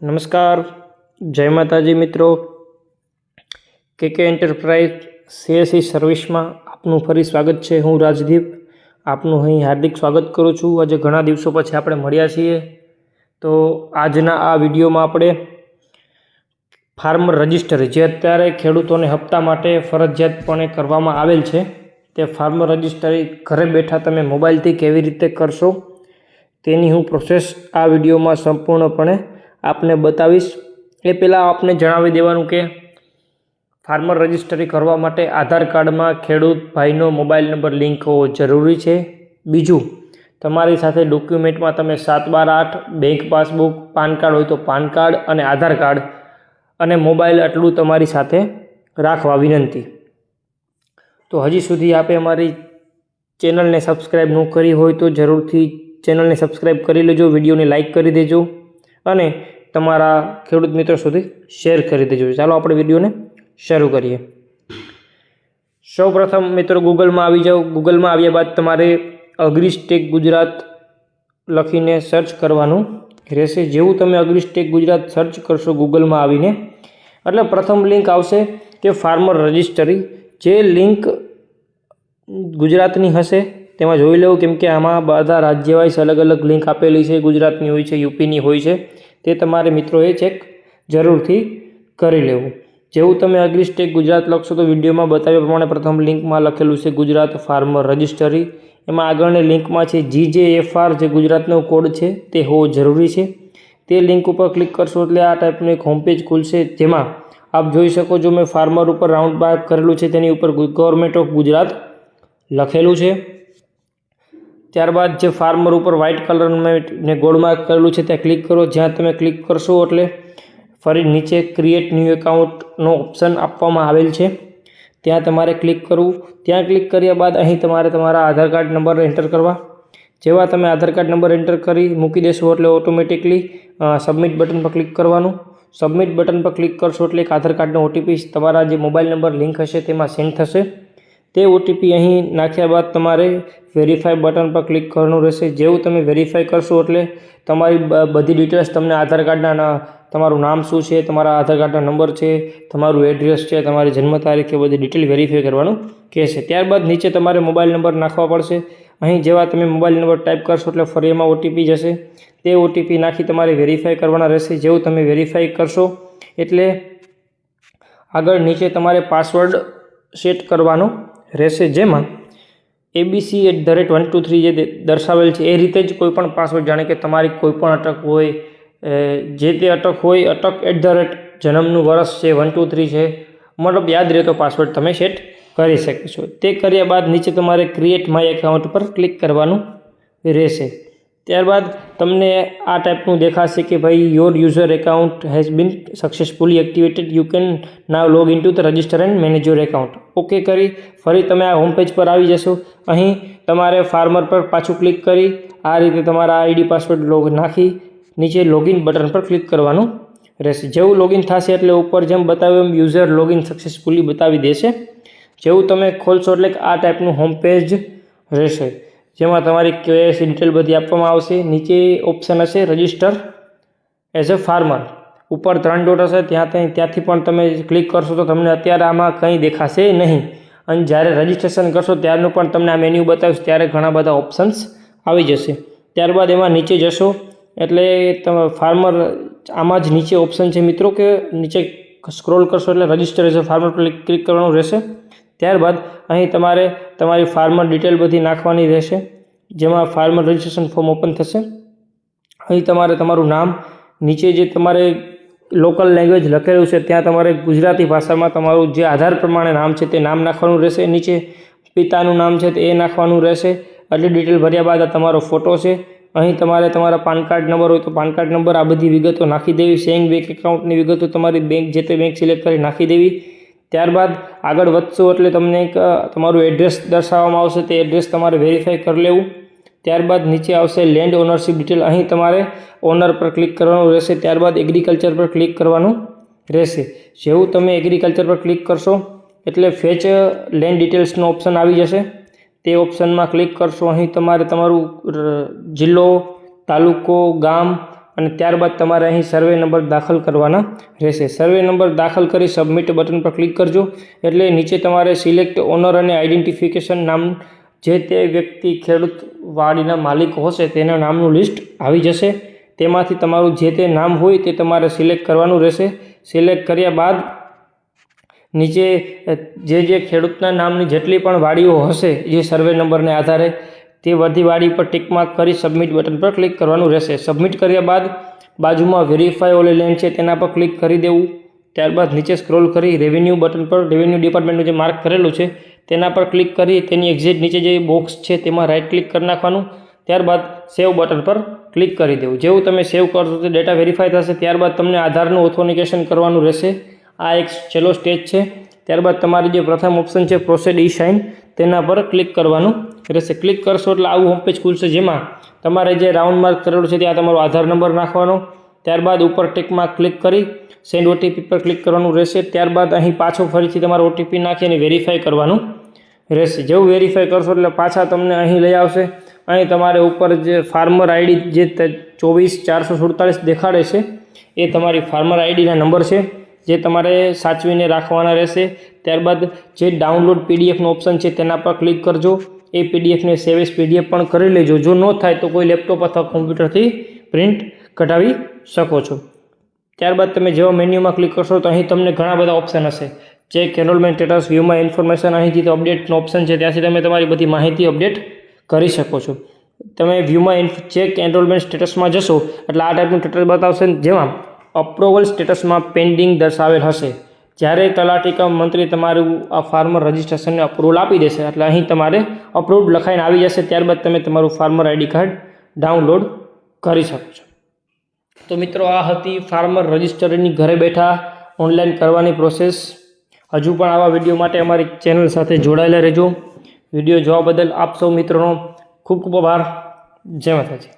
નમસ્કાર, જય માતાજી મિત્રો। કે એન્ટરપ્રાઇઝ સીએસસી સર્વિસમાં આપનું ફરી સ્વાગત છે। હું રાજદીપ આપનું અહીં હાર્દિક સ્વાગત કરું છું। આજે ઘણા દિવસો પછી આપણે મળ્યા છીએ, તો આજના આ વિડીયોમાં આપણે ફાર્મર રજિસ્ટરી, જે અત્યારે ખેડૂતોને હપ્તા માટે ફરજિયાતપણે કરવામાં આવેલ છે, તે ફાર્મર રજિસ્ટરી ઘરે બેઠા તમે મોબાઈલથી કેવી રીતે કરશો તેની હું પ્રોસેસ આ વિડીયોમાં સંપૂર્ણપણે આપને બતાવીશ। એ પહેલાં આપને જણાવી દેવાનું કે ફાર્મર રજિસ્ટરી કરવા માટે આધાર કાર્ડમાં ખેડૂત ભાઈનો મોબાઈલ નંબર લિંક હોવો જરૂરી છે। બીજું, તમારી સાથે ડોક્યુમેન્ટમાં તમે 7/8 બેંક પાસબુક, પાન કાર્ડ હોય તો પાન કાર્ડ અને આધાર કાર્ડ અને મોબાઈલ, આટલું તમારી સાથે રાખવા વિનંતી। તો હજી સુધી આપે અમારી ચેનલને સબસ્ક્રાઈબ ન કરી હોય તો જરૂરથી ચેનલને સબસ્ક્રાઈબ કરી લેજો, વિડીયોને લાઇક કરી દેજો અને તમારા ખેડૂત મિત્રો સુધી શેર કરી દેજો। ચાલો આપણે વિડીયોને શરૂ કરીએ। સૌપ્રથમ મિત્રો ગૂગલમાં આવી જાઓ। ગૂગલમાં આવ્યા બાદ તમારે અગ્રિસ્ટેક ગુજરાત લખીને સર્ચ કરવાનું રહેશે। જેવું તમે અગ્રિસ્ટેક ગુજરાત સર્ચ કરશો ગૂગલમાં આવીને, એટલે પ્રથમ લિંક આવશે કે ફાર્મર રજિસ્ટરી। જે લિંક ગુજરાતની હશે તેમાં જોઈ લેવું, કેમ કે આમાં બધા રાજ્ય વાઇઝ અલગ અલગ લિંક આપેલી છે। ગુજરાતની હોય છે, યુપીની હોય છે, તે તમારે મિત્રોએ ચેક જરૂરથી કરી લેવું। જેવું તમે અગ્રિસ્ટેક ગુજરાત લખશો તો વિડીયોમાં બતાવ્યા પ્રમાણે પ્રથમ લિંકમાં લખેલું છે ગુજરાત ફાર્મર રજિસ્ટરી। એમાં આગળની લિંકમાં છે GJFR, જે ગુજરાતનો કોડ છે તે હોવો જરૂરી છે। તે લિંક ઉપર ક્લિક કરશો એટલે આ ટાઈપનું એક હોમ પેજ ખુલશે, જેમાં આપ જોઈ શકો છો મેં ફાર્મર ઉપર રાઉન્ડ માર્ક કરેલું છે, તેની ઉપર ગવર્મેન્ટ ઓફ ગુજરાત લખેલું છે। ત્યારબાદ જે ફાર્મર ઉપર વ્હાઇટ કલરનું ને ગોળ માર્ક કરેલું છે ત્યાં ક્લિક કરો। જ્યાં તમે ક્લિક કરશો એટલે ફરી નીચે ક્રિએટ ન્યૂ એકાઉન્ટનો ઓપ્શન આપવામાં આવેલ છે, ત્યાં તમારે ક્લિક કરવું। ત્યાં ક્લિક કર્યા બાદ અહીં તમારે તમારા આધાર કાર્ડ નંબર એન્ટર કરવા। જેવા તમે આધાર કાર્ડ નંબર એન્ટર કરી મૂકી દેશો એટલે ઓટોમેટિકલી સબમિટ બટન પર ક્લિક કરવાનું। સબમિટ બટન પર ક્લિક કરશો એટલે એક આધાર કાર્ડનો ઓટીપી તમારા જે મોબાઈલ નંબર લિંક હશે તેમાં સેન્ડ થશે। તે ઓટીપી અહીં નાખ્યા બાદ તમારે વેરીફાઈ બટન પર ક્લિક કરવાનું રહેશે। જેવું તમે વેરીફાઈ કરશો એટલે તમારી બધી ડિટેલ્સ તમને આધાર કાર્ડના, તમારું નામ શું છે, તમારા આધાર કાર્ડના નંબર છે, તમારું એડ્રેસ છે, તમારી જન્મ તારીખ, એ બધી ડિટેલ વેરીફાઈ કરવાનું કહેશે। ત્યારબાદ નીચે તમારે મોબાઈલ નંબર નાખવા પડશે। અહીં જેવા તમે મોબાઈલ નંબર ટાઈપ કરશો એટલે ફરી એમાં ઓટીપી જશે, તે ઓટીપી નાખી તમારે વેરીફાઈ કરવાના રહેશે। જેવું તમે વેરીફાઈ કરશો એટલે આગળ નીચે તમારે પાસવર્ડ સેટ કરવાનો રહેશે, જેમાં ABC@123 જે દર્શાવેલ છે એ રીતે જ કોઈ પણ પાસવર્ડ, જાણે કે તમારી કોઈ પણ અટક હોય, જે તે અટક હોય, અટક જન્મનું વર્ષ છે, 123 છે, મતલબ યાદ રહેતો પાસવર્ડ તમે સેટ કરી શકશો। તે કર્યા બાદ નીચે તમારે ક્રિએટ માય એકાઉન્ટ પર ક્લિક કરવાનું રહેશે। ત્યારબાદ તમને આ ટાઈપનું દેખાશે કે ભાઈ your user account has been successfully activated, you can now log in to the register and manage your account. Okay કરી ફરી તમે આ હોમ પેજ પર આવી જશો। અહીં તમારે ફાર્મર પર પાછું ક્લિક કરી આ રીતે તમારા આઈડી પાસવર્ડ નાખી નીચે લોગિન બટન પર ક્લિક કરવાનું રહેશે। જેવું લોગિન થશે એટલે ઉપર જેમ બતાવ્યું એમ યુઝર લોગિન સક્સેસફુલી બતાવી દેશે। જેવું તમે ખોલશો એટલે આ ટાઈપનું હોમ પેજ રહેશે, જેમાં તમારી કેવાયસી ડિટેલ બધી આપવામાં આવશે। નીચે ઓપ્શન હશે રજિસ્ટર એઝ અ ફાર્મર, ઉપર 3 ડોટ હશે, ત્યાંથી પણ તમે ક્લિક કરશો તો તમને અત્યારે આમાં કંઈ દેખાશે નહીં, અને જ્યારે રજિસ્ટ્રેશન કરશો ત્યારનું પણ તમને આ મેન્યુ બતાવશે, ત્યારે ઘણા બધા ઓપ્શન્સ આવી જશે। ત્યારબાદ એમાં નીચે જશો એટલે તમે ફાર્મર, આમાં જ નીચે ઓપ્શન છે મિત્રો કે નીચે સ્ક્રોલ કરશો એટલે રજિસ્ટર એઝ અ ફાર્મર પર ક્લિક કરવાનું રહેશે। ત્યારબાદ અહીં તમારે તમારી ફાર્મર ડિટેલ બધી નાખવાની રહેશે, જેમાં ફાર્મર રજિસ્ટ્રેશન ફોર્મ ઓપન થશે। અહીં તમારે તમારું નામ, નીચે જે તમારે લોકલ લેંગ્વેજ લખેલું છે ત્યાં તમારે ગુજરાતી ભાષામાં તમારું જે આધાર પ્રમાણે નામ છે તે નામ નાખવાનું રહેશે। નીચે પિતાનું નામ છે તે નાખવાનું રહેશે। આટલી ડિટેલ ભર્યા બાદ આ તમારો ફોટો છે। અહીં તમારે તમારા પાન કાર્ડ નંબર હોય તો પાન કાર્ડ નંબર, આ બધી વિગતો નાખી દેવી। સેવિંગ બેંક એકાઉન્ટની વિગતો તમારી બેંક, જે તે બેંક સિલેક્ટ કરી નાખી દેવી। ત્યારબાદ આગળ વધશો એટલે તમને એક તમારું એડ્રેસ દર્શાવવામાં આવશે, તે એડ્રેસ તમારે વેરીફાઈ કરી લેવું। ત્યારબાદ નીચે આવશે લેન્ડ ઓનરશિપ ડિટેલ, અહીં તમારે ઓનર પર ક્લિક કરવાનું રહેશે। ત્યારબાદ એગ્રીકલ્ચર પર ક્લિક કરવાનું રહેશે। જેવું તમે એગ્રીકલ્ચર પર ક્લિક કરશો એટલે ફેચ લેન્ડ ડિટેલ્સનો ઓપ્શન આવી જશે, તે ઓપ્શનમાં ક્લિક કરશો। અહીં તમારે તમારું જિલ્લો, તાલુકો, ગામ અને ત્યારબાદ તમારે અહીં સર્વે નંબર દાખલ કરવાના રહેશે. સર્વે નંબર દાખલ કરી સબમિટ બટન પર ક્લિક કરજો એટલે નીચે તમારે સિલેક્ટ ઓનર અને આઈડેન્ટિફિકેશન નામ જે તે વ્યક્તિ ખેડૂત વાડીના માલિક હશે તેના નામનું લિસ્ટ આવી જશે. તેમાંથી તમારું જે તે નામ હોય તે તમારે સિલેક્ટ કરવાનું રહેશે. સિલેક્ટ કર્યા બાદ નીચે જે ખેડૂતના નામની જેટલી પણ વાડીઓ હશે જે સર્વે નંબરને આધારે તે બધી વાડી પર ટિક માર્ક કરી સબમિટ બટન પર ક્લિક કરવાનું રહેશે. સબમિટ કર્યા બાદ બાજુમાં વેરીફાઈ ઓલ લેન્ડ છે તેના પર ક્લિક કરી દેવું. ત્યારબાદ નીચે સ્ક્રોલ કરી રેવન્યુ બટન પર રેવન્યુ ડિપાર્ટમેન્ટનું જે માર્ક કરેલું છે તેના પર ક્લિક કરી તેની એક્ઝેક્ટ નીચે જે બોક્સ છે તેમાં રાઇટ ક્લિક કરી નાખવાનું. ત્યારબાદ સેવ બટન પર ક્લિક કરી દેવું. જેવું તમે સેવ કરશો તો ડેટા વેરીફાઈ થશે. ત્યારબાદ તમને આધારનું ઓથોનિકેશન કરવાનું રહેશે. આ એક છેલ્લો સ્ટેજ છે. ત્યારબાદ તમારી જે પ્રથમ ઓપ્શન છે પ્રોસેડ ઈ સાઇન તેના પર ક્લિક કરવાનું રહેશે. ક્લિક કરશો એટલે આવું હોમ પેજ ખુલશે જેમાં તમારે જે રાઉન્ડ માર્ક કરેલું છે ત્યાં તમારો આધાર નંબર નાખવાનો. ત્યારબાદ ઉપર ટિકમાં ક્લિક કરી સેન્ડ ઓટીપી પર ક્લિક કરવાનું રહેશે. ત્યારબાદ અહીં પાછો ફરીથી તમારો ઓટીપી નાખી અને વેરીફાઈ કરવાનું રહેશે. જેવું વેરીફાઈ કરશો એટલે પાછા તમને અહીં લઈ આવશે. અહીં તમારે ઉપર જે ફાર્મર આઈડી જે 24,447 દેખાડે છે એ તમારી ફાર્મર આઈડીના નંબર છે જે તમારે સાચવીને રાખવાના રહેશે. ત્યારબાદ જે ડાઉનલોડ પીડીએફનો ઓપ્શન છે તેના પર ક્લિક કરજો. એ પીડીએફને સેવ એઝ પીડીએફ પણ કરી લેજો. જો ન થાય તો કોઈ લેપટોપ અથવા કોમ્પ્યુટરથી પ્રિન્ટ કઢાવી શકો છો. ત્યારબાદ તમે જેવા મેન્યુમાં ક્લિક કરશો તો અહીં તમને ઘણા બધા ઓપ્શન હશે. ચેક એનરોલમેન્ટ સ્ટેટસ, વ્યૂમાં ઇન્ફોર્મેશન, અહીંથી તો અપડેટનો ઓપ્શન છે ત્યાંથી તમે તમારી બધી માહિતી અપડેટ કરી શકો છો. તમે વ્યૂમાં ચેક એનરોલમેન્ટ સ્ટેટસમાં જશો એટલે આ ટાઈપનું સ્ટેટસ બતાવશે જેમાં અપ્રુવલ સ્ટેટસમાં પેન્ડિંગ દર્શાવેલ હશે. જ્યારે તલાટી કમ મંત્રી તમારું આ ફાર્મર રજિસ્ટ્રેશનને અપ્રુવલ આપી દેશે એટલે અહીં તમારે અપ્રુવડ લખાઈને આવી જશે. ત્યારબાદ તમે તમારું ફાર્મર આઈડી કાર્ડ ડાઉનલોડ કરી શકો છો. તો મિત્રો આ હતી ફાર્મર રજિસ્ટરની ઘરે બેઠા ઓનલાઈન કરવાની પ્રોસેસ. હજુ પણ આવા વિડીયો માટે અમારી ચેનલ સાથે જોડાયેલા રહેજો. વિડીયો જોવા બદલ આપ સૌ મિત્રોનો ખૂબ ખૂબ આભાર. જય માતાજી.